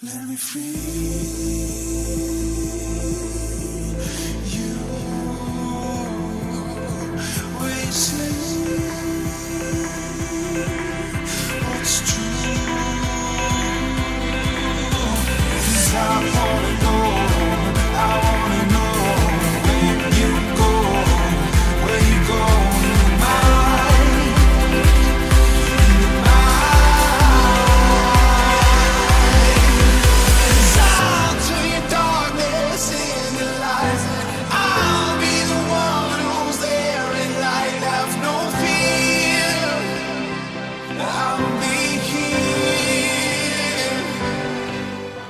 Let me free you. Wasting what's true. 'Cause I wanna know where you go in your mind.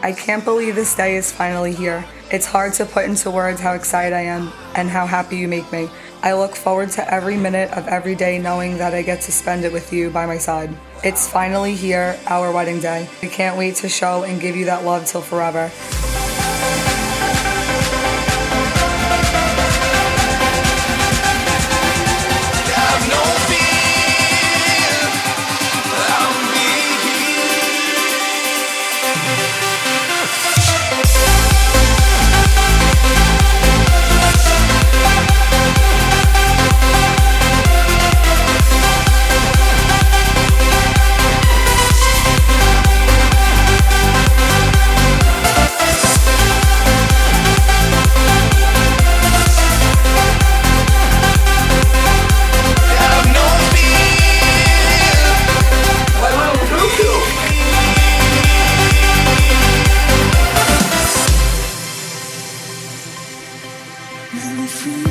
I can't believe this day is finally here. It's hard to put into words how excited I am and how happy you make me. I look forward to every minute of every day knowing that I get to spend it with you by my side. It's finally here, our wedding day. I can't wait to show and give you that love till forever. Let me free.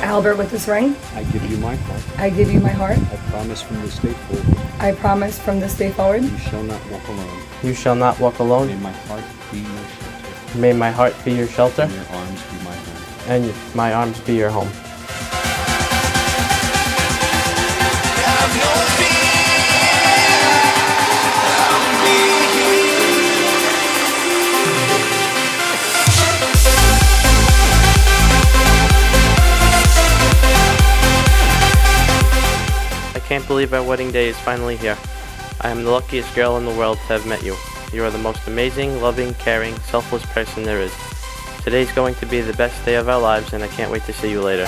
Albert, with this ring, I give you my heart. I give you my heart. I promise from this day forward, I promise from this day forward, you shall not walk alone. You shall not walk May alone. my heart be your shelter, May my heart be your shelter, and your arms be my home. and my arms be your home. I can't believe our wedding day is finally here. I am the luckiest girl in the world to have met you. You are the most amazing, loving, caring, selfless person there is. Today's going to be the best day of our lives, and I can't wait to see you later.